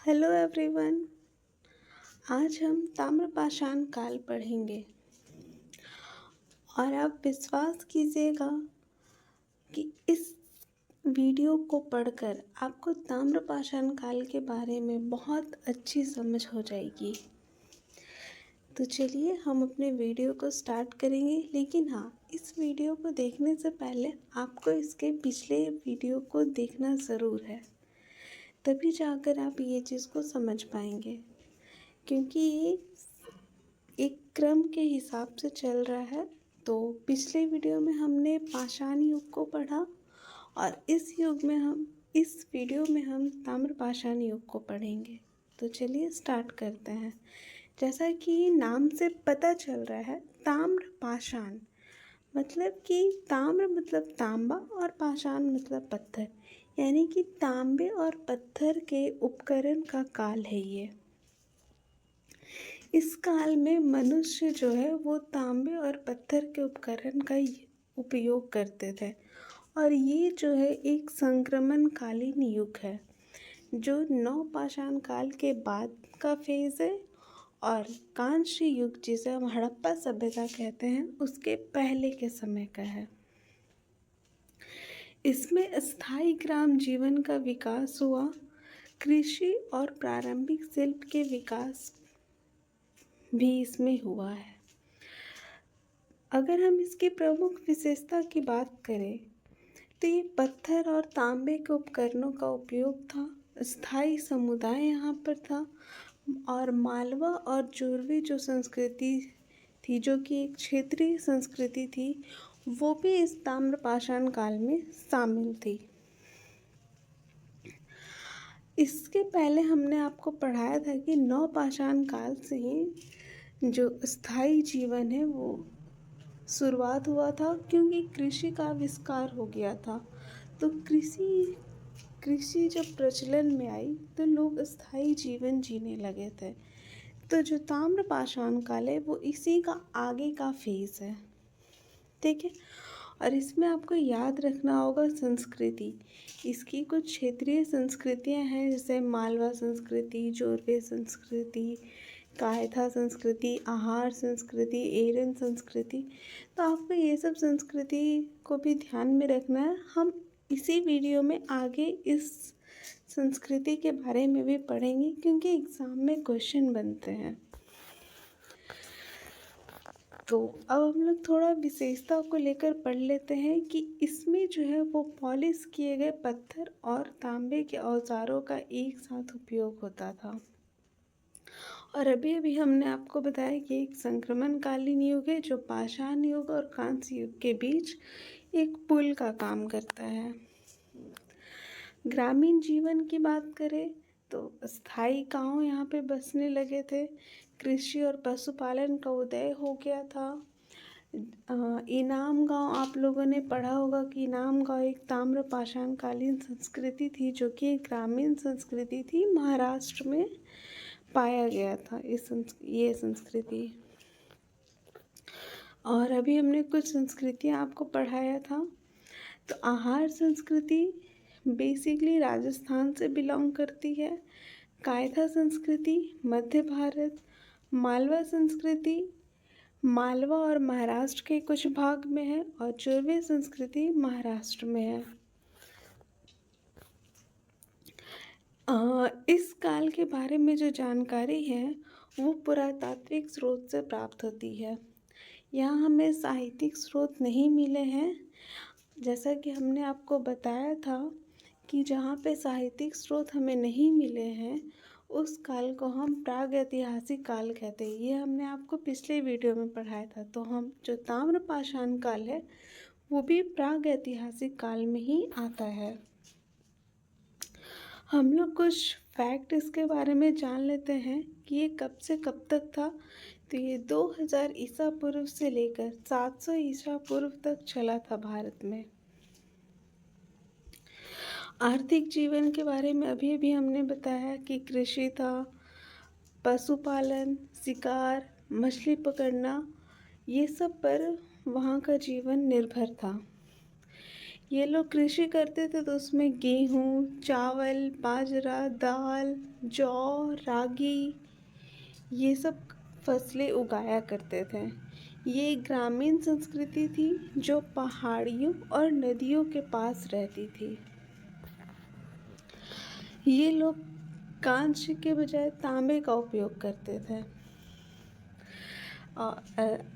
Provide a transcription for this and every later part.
Hello everyone. आज हम ताम्रपाषाण काल पढ़ेंगे और आप विश्वास कीजिएगा कि इस वीडियो को पढ़कर आपको ताम्रपाषाण काल के बारे में बहुत अच्छी समझ हो जाएगी। तो चलिए हम अपने वीडियो को स्टार्ट करेंगे, लेकिन हाँ, इस वीडियो को देखने से पहले आपको इसके पिछले वीडियो को देखना ज़रूर है, तभी जाकर आप ये चीज़ को समझ पाएंगे, क्योंकि ये एक क्रम के हिसाब से चल रहा है। तो पिछले वीडियो में हमने पाषाण युग को पढ़ा और इस वीडियो में हम ताम्रपाषाण युग को पढ़ेंगे। तो चलिए स्टार्ट करते हैं। जैसा कि नाम से पता चल रहा है, ताम्रपाषाण मतलब कि ताम्र मतलब तांबा और पाषाण मतलब पत्थर, यानी कि तांबे और पत्थर के उपकरण का काल है ये। इस काल में मनुष्य जो है वो तांबे और पत्थर के उपकरण का उपयोग करते थे, और ये जो है एक संक्रमणकालीन युग है जो नवपाषाण काल के बाद का फेज़ है, और कांस्य युग जिसे हम हड़प्पा सभ्यता कहते हैं उसके पहले के समय का है। इसमें स्थायी ग्राम जीवन का विकास हुआ, कृषि और प्रारंभिक शिल्प के विकास भी इसमें हुआ है। अगर हम इसकी प्रमुख विशेषता की बात करें तो ये पत्थर और तांबे के उपकरणों का उपयोग था, स्थायी समुदाय यहाँ पर था, और मालवा और जोरवे जो संस्कृति थी, जो कि एक क्षेत्रीय संस्कृति थी, वो भी इस ताम्रपाषाण काल में शामिल थी। इसके पहले हमने आपको पढ़ाया था कि नवपाषाण काल से ही जो स्थायी जीवन है वो शुरुआत हुआ था, क्योंकि कृषि का आविष्कार हो गया था। तो कृषि जब प्रचलन में आई तो लोग स्थायी जीवन जीने लगे थे। तो जो ताम्रपाषाण काल है वो इसी का आगे का फेज़ है, ठीक है। और इसमें आपको याद रखना होगा संस्कृति। इसकी कुछ क्षेत्रीय संस्कृतियां हैं, जैसे मालवा संस्कृति, जोरवे संस्कृति, कायथा संस्कृति, आहार संस्कृति, एरन संस्कृति। तो आपको ये सब संस्कृति को भी ध्यान में रखना है। हम इसी वीडियो में आगे इस संस्कृति के बारे में भी पढ़ेंगे, क्योंकि एग्ज़ाम में क्वेश्चन बनते हैं। तो अब हम लोग थोड़ा विशेषता को लेकर पढ़ लेते हैं कि इसमें जो है वो पॉलिश किए गए पत्थर और तांबे के औजारों का एक साथ उपयोग होता था। और अभी हमने आपको बताया कि एक संक्रमणकालीन युग है जो पाषाण युग और कांस्य युग के बीच एक पुल का काम करता है। ग्रामीण जीवन की बात करें तो स्थायी गांव यहाँ पे बसने लगे थे, कृषि और पशुपालन का उदय हो गया था। इनाम गांव, आप लोगों ने पढ़ा होगा कि इनाम गांव एक ताम्रपाषाण कालीन संस्कृति थी, जो कि एक ग्रामीण संस्कृति थी, महाराष्ट्र में पाया गया था ये संस्कृति। और अभी हमने कुछ संस्कृतियाँ आपको पढ़ाया था। तो आहार संस्कृति बेसिकली राजस्थान से बिलोंग करती है, कायथा संस्कृति मध्य भारत, मालवा संस्कृति मालवा और महाराष्ट्र के कुछ भाग में है, और जोरवे संस्कृति महाराष्ट्र में है। इस काल के बारे में जो जानकारी है वो पुरातात्विक स्रोत से प्राप्त होती है। यहाँ हमें साहित्यिक स्रोत नहीं मिले हैं। जैसा कि हमने आपको बताया था कि जहाँ पे साहित्यिक स्रोत हमें नहीं मिले हैं उस काल को हम प्रागैतिहासिक काल कहते हैं। ये हमने आपको पिछले वीडियो में पढ़ाया था। तो हम जो ताम्रपाषाण काल है वो भी प्रागैतिहासिक काल में ही आता है। हम लोग कुछ फैक्ट इसके बारे में जान लेते हैं कि ये कब से कब तक था। तो ये 2000 ईसा पूर्व से लेकर 700 ईसा पूर्व तक चला था भारत में। आर्थिक जीवन के बारे में अभी हमने बताया कि कृषि था, पशुपालन, शिकार, मछली पकड़ना, ये सब पर वहाँ का जीवन निर्भर था। ये लोग कृषि करते थे तो उसमें गेहूँ, चावल, बाजरा, दाल, जौ, रागी ये सब फसलें उगाया करते थे। ये एक ग्रामीण संस्कृति थी जो पहाड़ियों और नदियों के पास रहती थी। ये लोग कांच के बजाय तांबे का उपयोग करते थे।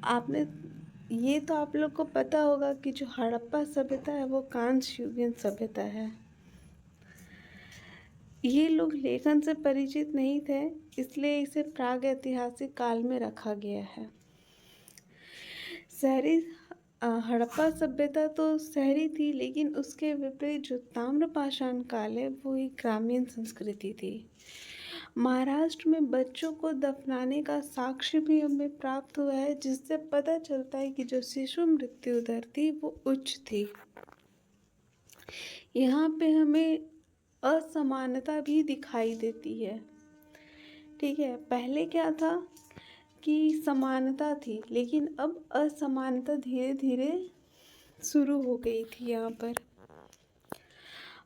आपने ये तो आप लोग को पता होगा कि जो हड़प्पा सभ्यता है वो कांस्य युगीन सभ्यता है। ये लोग लेखन से परिचित नहीं थे, इसलिए इसे प्रागैतिहासिक काल में रखा गया है। शहरी हड़प्पा सभ्यता तो शहरी थी, लेकिन उसके विपरीत जो ताम्रपाषाण काल है वो एक ग्रामीण संस्कृति थी। महाराष्ट्र में बच्चों को दफनाने का साक्ष्य भी हमें प्राप्त हुआ है, जिससे पता चलता है कि जो शिशु मृत्यु दर थी वो उच्च थी। यहाँ पे हमें असमानता भी दिखाई देती है। ठीक है, पहले क्या था कि समानता थी, लेकिन अब असमानता धीरे धीरे शुरू हो गई थी। यहाँ पर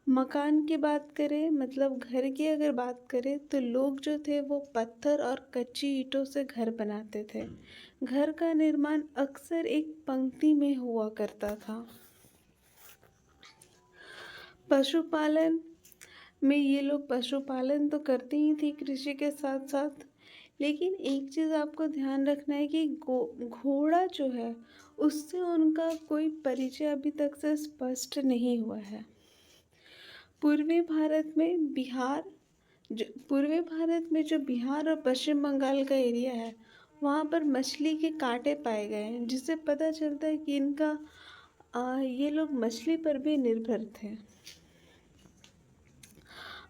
मकान की बात करें, मतलब घर की अगर बात करें, तो लोग जो थे वो पत्थर और कच्ची ईंटों से घर बनाते थे। घर का निर्माण अक्सर एक पंक्ति में हुआ करता था। पशुपालन में ये लोग पशुपालन तो करते ही थे कृषि के साथ साथ, लेकिन एक चीज़ आपको ध्यान रखना है कि घोड़ा जो है उससे उनका कोई परिचय अभी तक से स्पष्ट नहीं हुआ है। पूर्वी भारत में जो बिहार और पश्चिम बंगाल का एरिया है, वहाँ पर मछली के कांटे पाए गए हैं, जिससे पता चलता है कि ये लोग मछली पर भी निर्भर थे।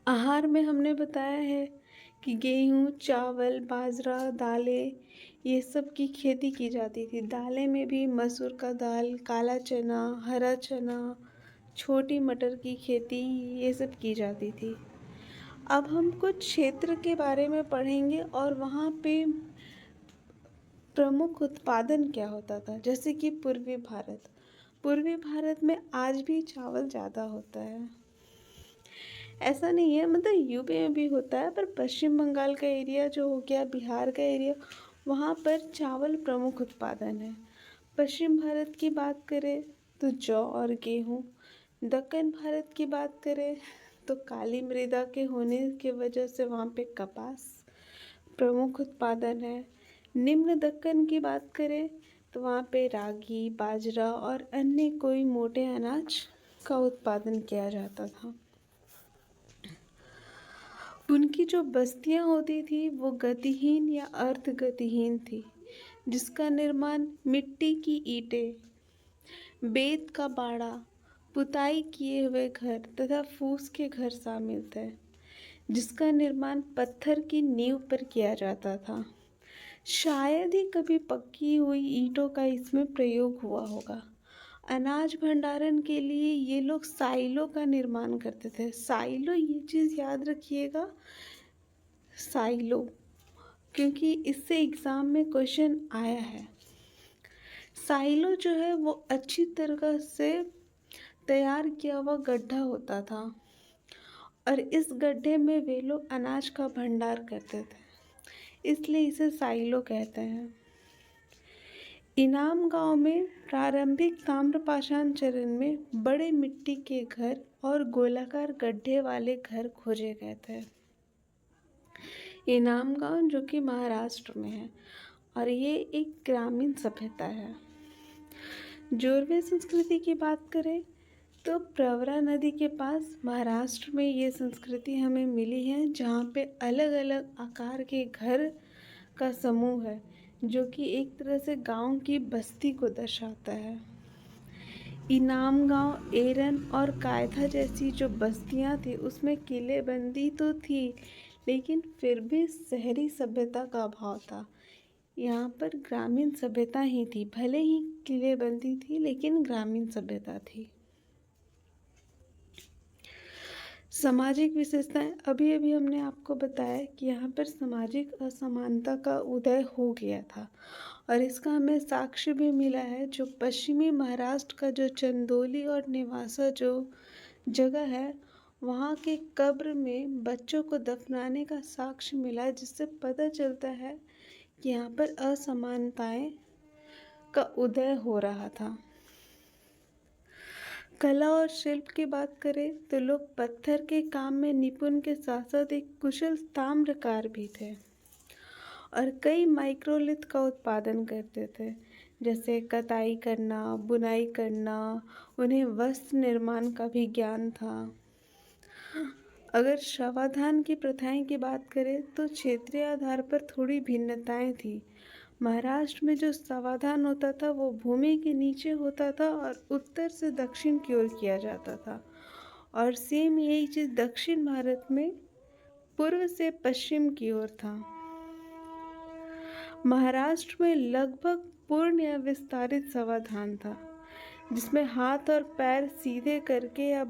आहार में हमने बताया है कि गेहूँ, चावल, बाजरा, दालें ये सब की खेती की जाती थी। दालें में भी मसूर का दाल, काला चना, हरा चना, छोटी मटर की खेती ये सब की जाती थी। अब हम कुछ क्षेत्र के बारे में पढ़ेंगे और वहाँ पे प्रमुख उत्पादन क्या होता था। जैसे कि पूर्वी भारत में आज भी चावल ज़्यादा होता है। ऐसा नहीं है, मतलब यूपी में भी होता है, पर पश्चिम बंगाल का एरिया जो हो गया, बिहार का एरिया, वहाँ पर चावल प्रमुख उत्पादन है। पश्चिम भारत की बात करें तो जौ और गेहूँ। दक्कन भारत की बात करें तो काली मृदा के होने की वजह से वहाँ पे कपास प्रमुख उत्पादन है। निम्न दक्कन की बात करें तो वहाँ पे रागी, बाजरा और अन्य कोई मोटे अनाज का उत्पादन किया जाता था। उनकी जो बस्तियाँ होती थी वो गतिहीन या अर्ध गतिहीन थी, जिसका निर्माण मिट्टी की ईंटें, बेत का बाड़ा, पुताई किए हुए घर तथा फूस के घर शामिल थे, जिसका निर्माण पत्थर की नींव पर किया जाता था। शायद ही कभी पक्की हुई ईंटों का इसमें प्रयोग हुआ होगा। अनाज भंडारण के लिए ये लोग साइलो का निर्माण करते थे। साइलो, ये चीज़ याद रखिएगा, साइलो, क्योंकि इससे एग्ज़ाम में क्वेश्चन आया है। साइलो जो है वो अच्छी तरह से तैयार किया हुआ गड्ढा होता था और इस गड्ढे में वे लोग अनाज का भंडार करते थे, इसलिए इसे साइलो कहते हैं। इनाम गांव में प्रारंभिक ताम्रपाषाण चरण में बड़े मिट्टी के घर और गोलाकार गड्ढे वाले घर खोजे गए थे। इनाम गांव जो कि महाराष्ट्र में है और ये एक ग्रामीण सभ्यता है। जोरवे संस्कृति की बात करें तो प्रवरा नदी के पास महाराष्ट्र में ये संस्कृति हमें मिली है, जहाँ पे अलग अलग आकार के घर का समूह है, जो कि एक तरह से गांव की बस्ती को दर्शाता है। इनाम गांव, एरन और कायथा जैसी जो बस्तियां थी उसमें किलेबंदी तो थी, लेकिन फिर भी शहरी सभ्यता का अभाव था। यहाँ पर ग्रामीण सभ्यता ही थी, भले ही किलेबंदी थी लेकिन ग्रामीण सभ्यता थी। सामाजिक विशेषताएं, अभी अभी हमने आपको बताया कि यहाँ पर सामाजिक असमानता का उदय हो गया था और इसका हमें साक्ष्य भी मिला है। जो पश्चिमी महाराष्ट्र का जो चंदौली और नेवासा जो जगह है, वहाँ के कब्र में बच्चों को दफनाने का साक्ष्य मिला है, जिससे पता चलता है कि यहाँ पर असमानताएं का उदय हो रहा था। कला और शिल्प की बात करें तो लोग पत्थर के काम में निपुण के साथ साथ एक कुशल ताम्रकार भी थे और कई माइक्रोलिथ का उत्पादन करते थे, जैसे कताई करना, बुनाई करना। उन्हें वस्त्र निर्माण का भी ज्ञान था। अगर शवाधान की प्रथाएं की बात करें तो क्षेत्रीय आधार पर थोड़ी भिन्नताएं थी। महाराष्ट्र में जो समाधान होता था वो भूमि के नीचे होता था और उत्तर से दक्षिण की ओर किया जाता था, और सेम यही चीज़ दक्षिण भारत में पूर्व से पश्चिम की ओर था। महाराष्ट्र में लगभग पूर्ण या विस्तारित समाधान था, जिसमें हाथ और पैर सीधे करके या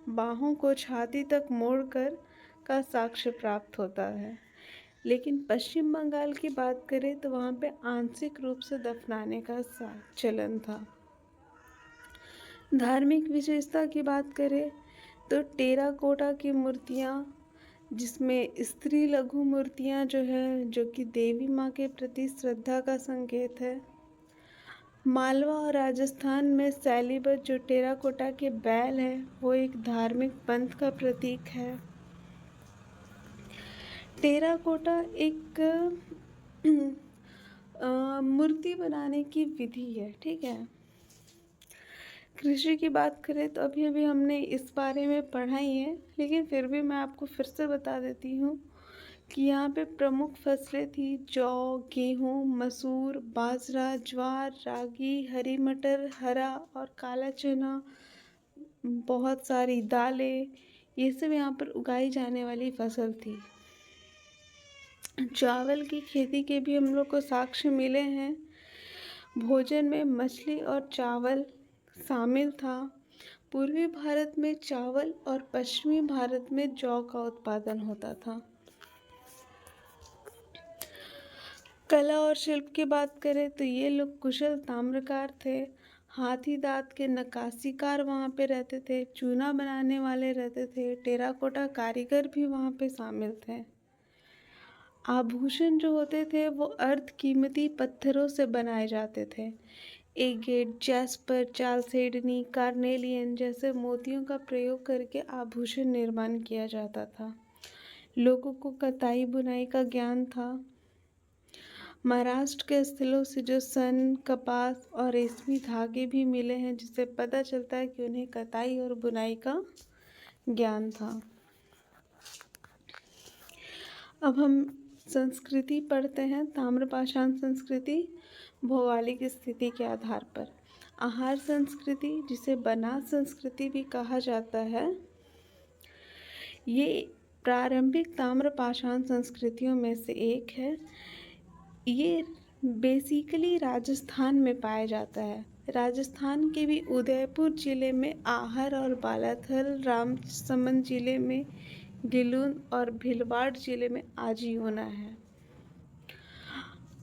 बाहों को छाती तक मोड़कर का साक्ष्य प्राप्त होता है। लेकिन पश्चिम बंगाल की बात करें तो वहाँ पे आंशिक रूप से दफनाने का चलन था। धार्मिक विशेषता की बात करें तो टेराकोटा की मूर्तियाँ, जिसमें स्त्री लघु मूर्तियाँ जो है, जो कि देवी माँ के प्रति श्रद्धा का संकेत है। मालवा और राजस्थान में शैलीबद्ध जो टेराकोटा के बैल है, वो एक धार्मिक पंथ का प्रतीक है। टेराकोटा एक मूर्ति बनाने की विधि है, ठीक है। कृषि की बात करें तो अभी अभी हमने इस बारे में पढ़ा ही है, लेकिन फिर भी मैं आपको फिर से बता देती हूँ कि यहाँ पे प्रमुख फसलें थी जौ, गेहूँ, मसूर, बाजरा, ज्वार, रागी, हरी मटर, हरा और काला चना, बहुत सारी दालें, ये सब यहाँ पर उगाई जाने वाली फसल थी। चावल की खेती के भी हम लोग को साक्ष्य मिले हैं। भोजन में मछली और चावल शामिल था। पूर्वी भारत में चावल और पश्चिमी भारत में जौ का उत्पादन होता था। कला और शिल्प की बात करें तो ये लोग कुशल ताम्रकार थे। हाथी दांत के नक्काशीकार वहाँ पे रहते थे, चूना बनाने वाले रहते थे, टेराकोटा कारीगर भी वहाँ पे शामिल थे। आभूषण जो होते थे वो अर्ध कीमती पत्थरों से बनाए जाते थे। एगेट, जैस्पर, चालसेडनी, कार्नेलियन जैसे मोतियों का प्रयोग करके आभूषण निर्माण किया जाता था। लोगों को कताई बुनाई का ज्ञान था। महाराष्ट्र के स्थलों से जो सन, कपास और रेशमी धागे भी मिले हैं, जिससे पता चलता है कि उन्हें कताई और बुनाई का ज्ञान था। अब हम संस्कृति पढ़ते हैं। ताम्रपाषाण संस्कृति भौगोलिक स्थिति के आधार पर। आहार संस्कृति, जिसे बनास संस्कृति भी कहा जाता है, ये प्रारंभिक ताम्रपाषाण संस्कृतियों में से एक है। ये बेसिकली राजस्थान में पाया जाता है। राजस्थान के भी उदयपुर जिले में आहर और बालाथल, रामसमंद जिले में गिलुन और भीलवाड़ जिले में आजीवना है।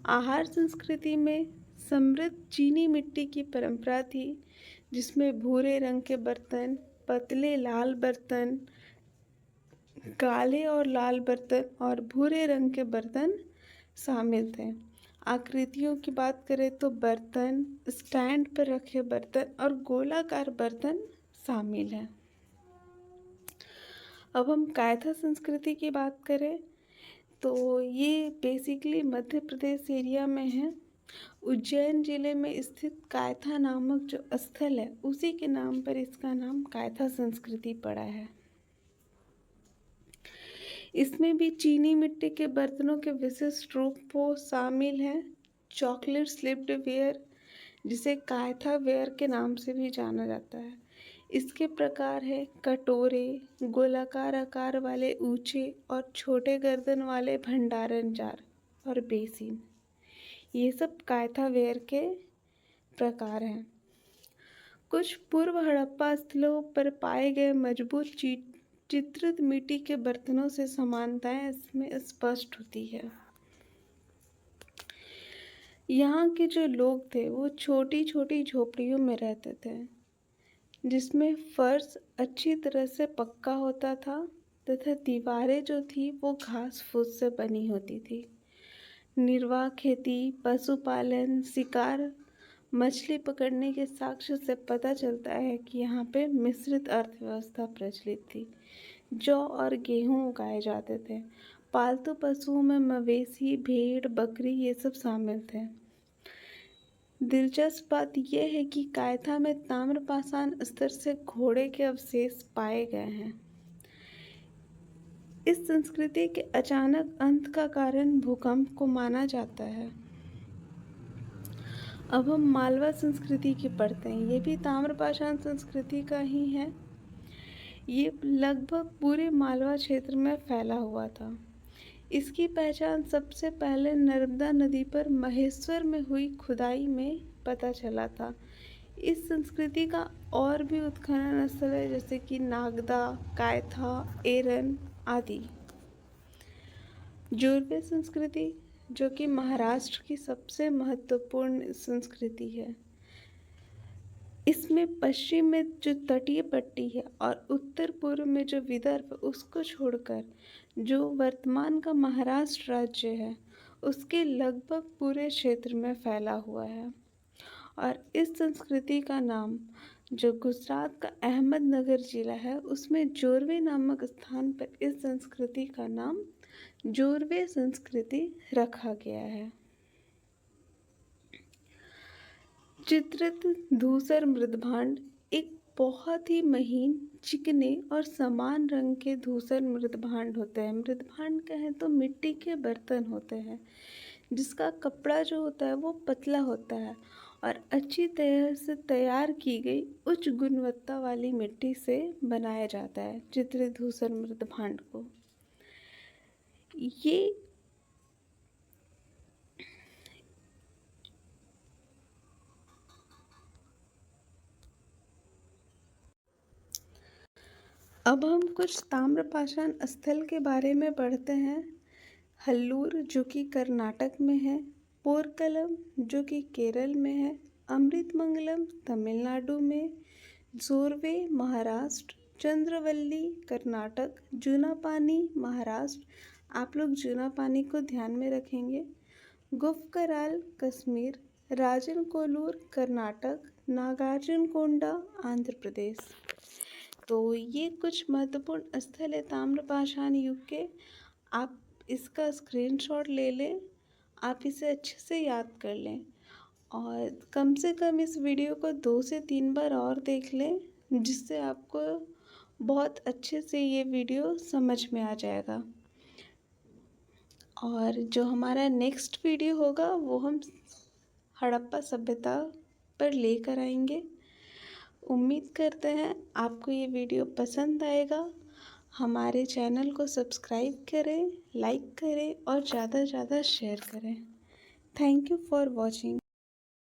आहार संस्कृति में समृद्ध चीनी मिट्टी की परंपरा थी, जिसमें भूरे रंग के बर्तन, पतले लाल बर्तन, काले और लाल बर्तन और भूरे रंग के बर्तन शामिल थे। आकृतियों की बात करें तो बर्तन, स्टैंड पर रखे बर्तन और गोलाकार बर्तन शामिल हैं। अब हम कायथा संस्कृति की बात करें तो ये बेसिकली मध्य प्रदेश एरिया में है। उज्जैन जिले में स्थित कायथा नामक जो स्थल है, उसी के नाम पर इसका नाम कायथा संस्कृति पड़ा है। इसमें भी चीनी मिट्टी के बर्तनों के विशिष्ट रूप वो शामिल हैं। चॉकलेट स्लिप्ड वेयर, जिसे कायथा वेयर के नाम से भी जाना जाता है। इसके प्रकार है कटोरे, गोलाकार आकार वाले ऊंचे और छोटे गर्दन वाले भंडारण जार और बेसिन। ये सब कायथा वेयर के प्रकार हैं। कुछ पूर्व हड़प्पा स्थलों पर पाए गए मजबूत चित्रित मिट्टी के बर्तनों से समानताएं इसमें स्पष्ट होती है। यहाँ के जो लोग थे वो छोटी छोटी झोपड़ियों में रहते थे, जिसमें फर्श अच्छी तरह से पक्का होता था तथा दीवारें जो थी वो घास फूस से बनी होती थी। निर्वाह खेती, पशुपालन, शिकार, मछली पकड़ने के साक्ष्य से पता चलता है कि यहाँ पे मिश्रित अर्थव्यवस्था प्रचलित थी। जौ और गेहूँ उगाए जाते थे। पालतू पशुओं में मवेशी, भेड़, बकरी ये सब शामिल थे। दिलचस्प बात यह है कि कायथा में ताम्रपाषाण स्तर से घोड़े के अवशेष पाए गए हैं। इस संस्कृति के अचानक अंत का कारण भूकंप को माना जाता है। अब हम मालवा संस्कृति की पढ़ते हैं। ये भी ताम्रपाषाण संस्कृति का ही है। ये लगभग पूरे मालवा क्षेत्र में फैला हुआ था। इसकी पहचान सबसे पहले नर्मदा नदी पर महेश्वर में हुई खुदाई में पता चला था। इस संस्कृति का और भी उत्खनन स्थल है, जैसे कि नागदा, कायथा, एरन आदि। जोरवे संस्कृति, जो कि महाराष्ट्र की सबसे महत्वपूर्ण संस्कृति है। इसमें पश्चिम में जो तटीय पट्टी है और उत्तर पूर्व में जो विदर्भ, उसको छोड़कर जो वर्तमान का महाराष्ट्र राज्य है उसके लगभग पूरे क्षेत्र में फैला हुआ है। और इस संस्कृति का नाम जो गुजरात का अहमदनगर जिला है उसमें जोरवे नामक स्थान पर इस संस्कृति का नाम जोरवे संस्कृति रखा गया है। चित्रित धूसर मृदभांड एक बहुत ही महीन, चिकने और समान रंग के धूसर मृदभांड होते हैं। मृदभांड कहें तो मिट्टी के बर्तन होते हैं जिसका कपड़ा जो होता है वो पतला होता है और अच्छी तरह से तैयार की गई उच्च गुणवत्ता वाली मिट्टी से बनाया जाता है चित्रित धूसर मृदभांड को। ये अब हम कुछ ताम्रपाषाण स्थल के बारे में पढ़ते हैं। हल्लूर जो कि कर्नाटक में है, पोरकलम जो कि केरल में है, अमृतमंगलम तमिलनाडु में, जोरवे महाराष्ट्र, चंद्रवल्ली कर्नाटक, जूनापानी महाराष्ट्र। आप लोग जूनापानी को ध्यान में रखेंगे। गुफकराल कश्मीर, राजनकोलूर कर्नाटक, नागार्जुनकोंडा आंध्र प्रदेश। तो ये कुछ महत्वपूर्ण स्थल है ताम्रपाषाण युग के। आप इसका स्क्रीनशॉट ले लें, आप इसे अच्छे से याद कर लें और कम से कम इस वीडियो को 2 से 3 बार और देख लें, जिससे आपको बहुत अच्छे से ये वीडियो समझ में आ जाएगा। और जो हमारा नेक्स्ट वीडियो होगा वो हम हड़प्पा सभ्यता पर लेकर आएंगे। उम्मीद करते हैं आपको ये वीडियो पसंद आएगा। हमारे चैनल को सब्सक्राइब करें, लाइक करें और ज़्यादा से ज़्यादा शेयर करें। Thank you for watching.